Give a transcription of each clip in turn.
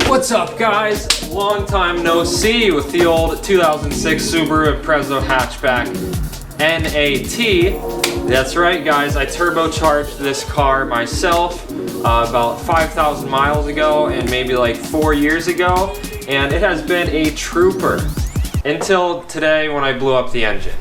What's up, guys? Long time no see with the old 2006 Subaru Impreza hatchback NAT. That's right, guys, I turbocharged this car myself about 5,000 miles ago and maybe like 4 years ago, and it has been a trooper until today when I blew up the engine.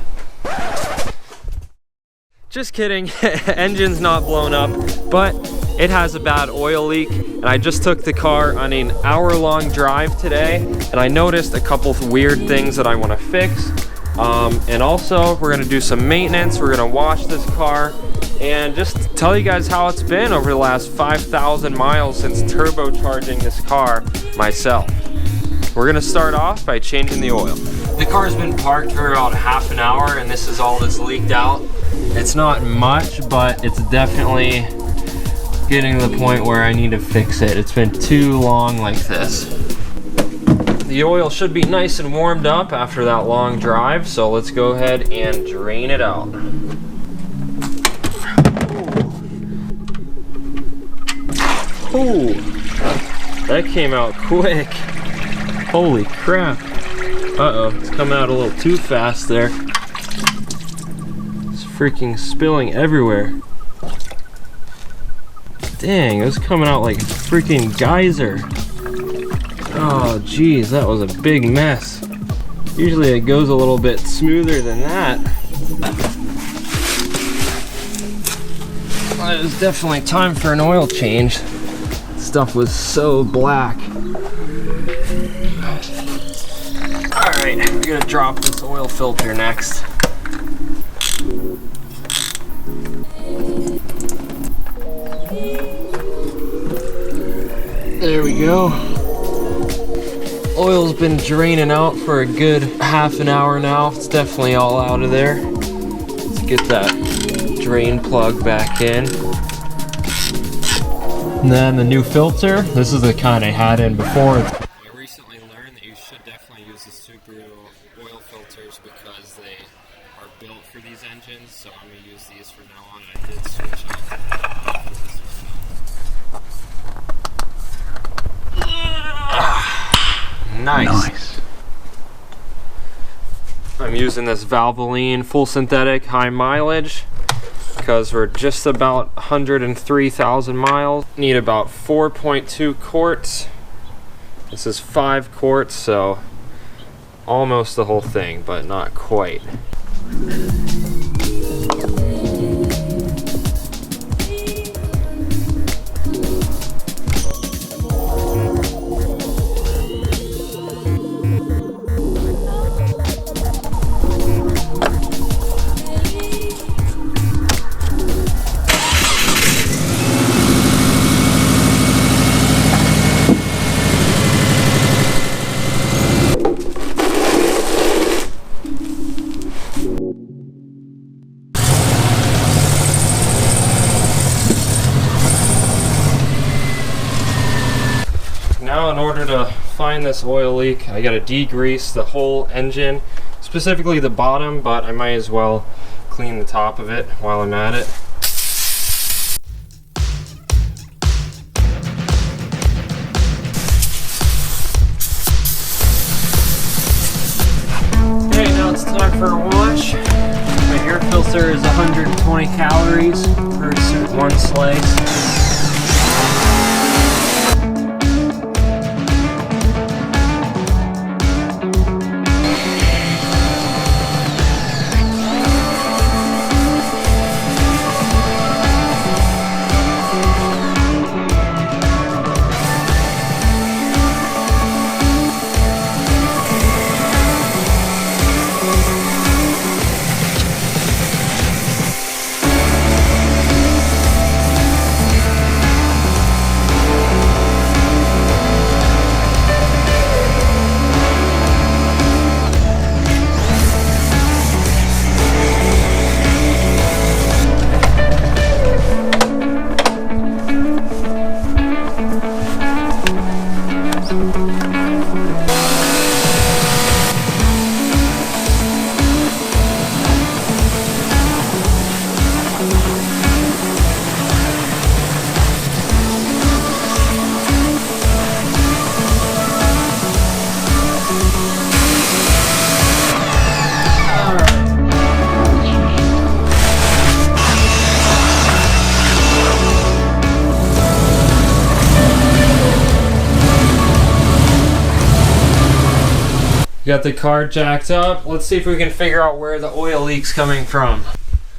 Just kidding, engine's not blown up, but it has a bad oil leak, and I just took the car on an hour-long drive today, and I noticed a couple of weird things that I want to fix. And also, we're going to do some maintenance. We're going to wash this car and just tell you guys how it's been over the last 5,000 miles since turbocharging this car myself. We're going to start off by changing the oil. The car's been parked for about half an hour, and this is all that's leaked out. It's not much, but it's definitely getting to the point where I need to fix it. It's been too long like this. The oil should be nice and warmed up after that long drive, so let's go ahead and drain it out. Ooh, that came out quick. Holy crap. Uh-oh, it's coming out a little too fast there. It's freaking spilling everywhere. Dang, it was coming out like a freaking geyser. Oh geez, that was a big mess. Usually it goes a little bit smoother than that. Well, it was definitely time for an oil change. Stuff was so black. Alright, we're gonna drop this oil filter next. There we go. Oil's been draining out for a good half an hour now. It's definitely all out of there. Let's get that drain plug back in. And then the new filter. This is the kind I had in before. I recently learned that you should definitely use the Subaru oil filters because they are built for these engines. So I'm going to use these from now on. I did switch off. Nice. I'm using this Valvoline full synthetic high mileage because we're just about 103,000 miles. Need about 4.2 quarts. This is 5 quarts, so almost the whole thing, but not quite. Now, in order to find this oil leak, I gotta degrease the whole engine, specifically the bottom, but I might as well clean the top of it while I'm at it. Okay, now it's time for a wash. My air filter is 120 calories per one slice. Got the car jacked up. Let's see if we can figure out where the oil leak's coming from.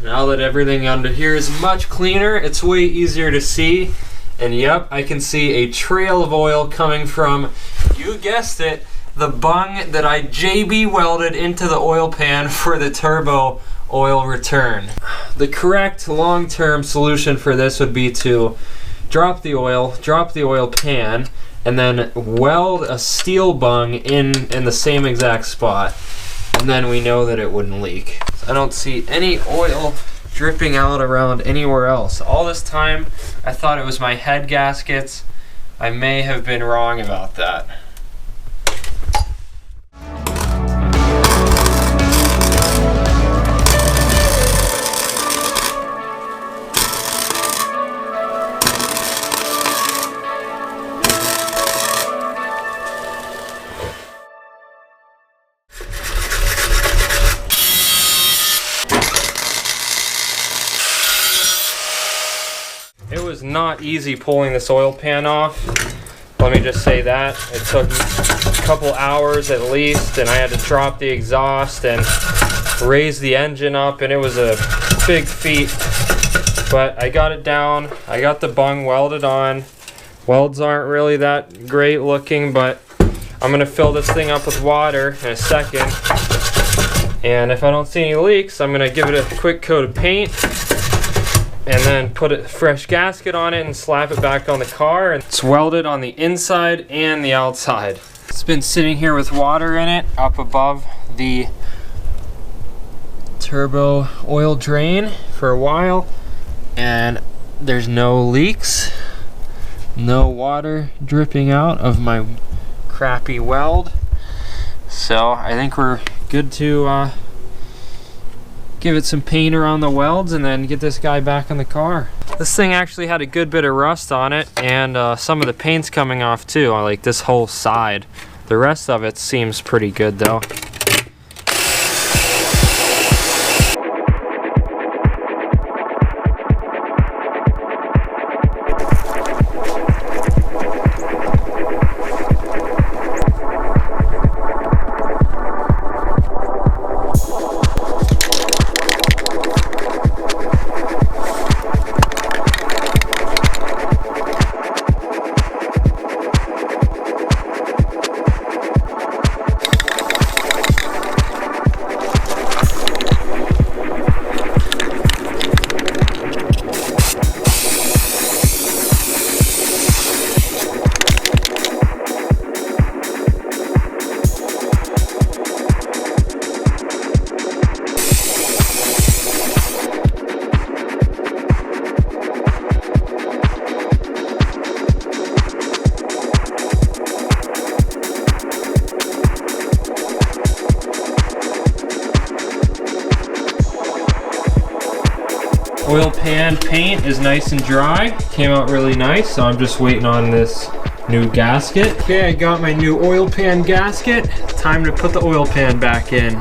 Now that everything under here is much cleaner, it's way easier to see. And yep, I can see a trail of oil coming from, you guessed it, the bung that I JB welded into the oil pan for the turbo oil return. The correct long-term solution for this would be to drop the oil pan, and then weld a steel bung in the same exact spot. And then we know that it wouldn't leak. I don't see any oil dripping out around anywhere else. All this time, I thought it was my head gaskets. I may have been wrong about that. It was not easy pulling this oil pan off. Let me just say that. It took a couple hours at least, and I had to drop the exhaust and raise the engine up, and it was a big feat. But I got it down. I got the bung welded on. Welds aren't really that great looking, but I'm gonna fill this thing up with water in a second. And if I don't see any leaks, I'm gonna give it a quick coat of paint, and then put a fresh gasket on it and slap it back on the car. And it's welded on the inside and the outside. It's been sitting here with water in it up above the turbo oil drain for a while, and there's no leaks, no water dripping out of my crappy weld. So I think we're good to give it some paint around the welds and then get this guy back in the car. This thing actually had a good bit of rust on it, and some of the paint's coming off too, on like this whole side. The rest of it seems pretty good though. Oil pan paint is nice and dry. Came out really nice, so I'm just waiting on this new gasket. Okay, I got my new oil pan gasket. Time to put the oil pan back in.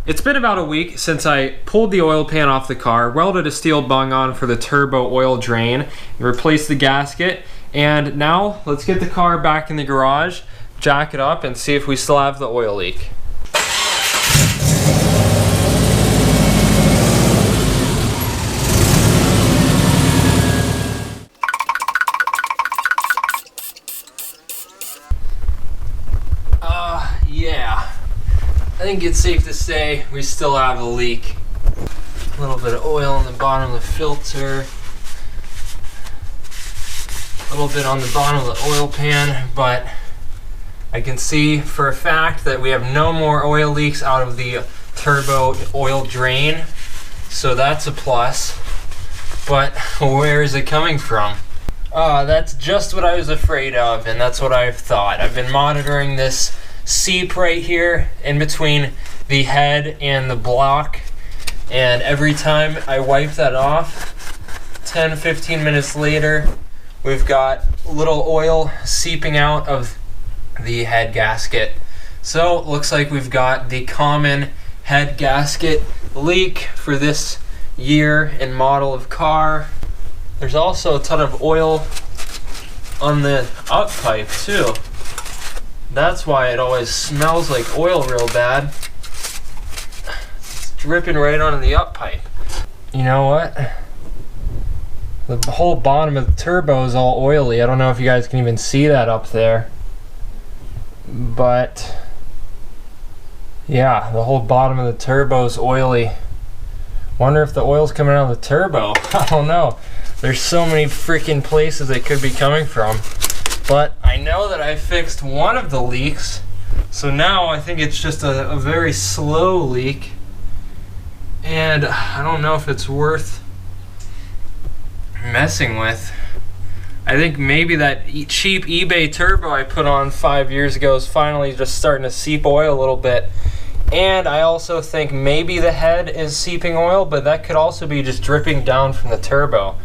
It's been about a week since I pulled the oil pan off the car, welded a steel bung on for the turbo oil drain, and replaced the gasket. And now let's get the car back in the garage, jack it up, and see if we still have the oil leak. Yeah, I think it's safe to say we still have a leak. A little bit of oil on the bottom of the filter, a little bit on the bottom of the oil pan, but I can see for a fact that we have no more oil leaks out of the turbo oil drain, so that's a plus. But where is it coming from? That's just what I was afraid of, and that's what I've thought. I've been monitoring this seep right here in between the head and the block, and every time I wipe that off, 10-15 minutes later, we've got little oil seeping out of the head gasket. So it looks like we've got the common head gasket leak for this year and model of car. There's also a ton of oil on the up pipe too. That's why it always smells like oil real bad. It's dripping right onto the up pipe. You know what? The whole bottom of the turbo is all oily. I don't know if you guys can even see that up there. But yeah, the whole bottom of the turbo is oily. Wonder if the oil's coming out of the turbo. I don't know. There's so many freaking places it could be coming from. But I know that I fixed one of the leaks. So now I think it's just a very slow leak. And I don't know if it's worth messing with. I think maybe that cheap eBay turbo I put on 5 years ago is finally just starting to seep oil a little bit. And I also think maybe the head is seeping oil, but that could also be just dripping down from the turbo.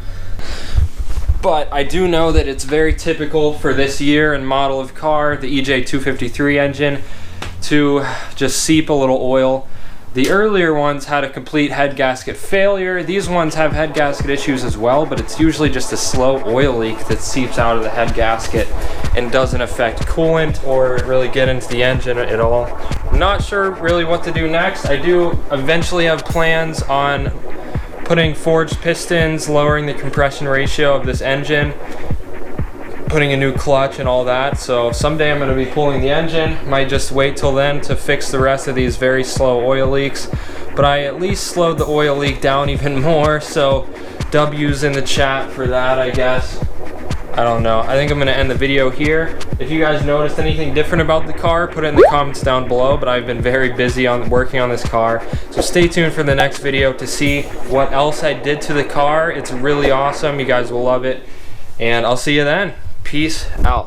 But I do know that it's very typical for this year and model of car, the EJ253 engine, to just seep a little oil. The earlier ones had a complete head gasket failure. These ones have head gasket issues as well, but it's usually just a slow oil leak that seeps out of the head gasket and doesn't affect coolant or really get into the engine at all. I'm not sure really what to do next. I do eventually have plans on putting forged pistons, lowering the compression ratio of this engine, putting a new clutch and all that. So someday I'm going to be pulling the engine. Might just wait till then to fix the rest of these very slow oil leaks. But I at least slowed the oil leak down even more, so W's in the chat for that, I guess. I don't know. I think I'm going to end the video here. If you guys noticed anything different about the car, put it in the comments down below. But I've been very busy on working on this car. So stay tuned for the next video to see what else I did to the car. It's really awesome. You guys will love it. And I'll see you then. Peace out.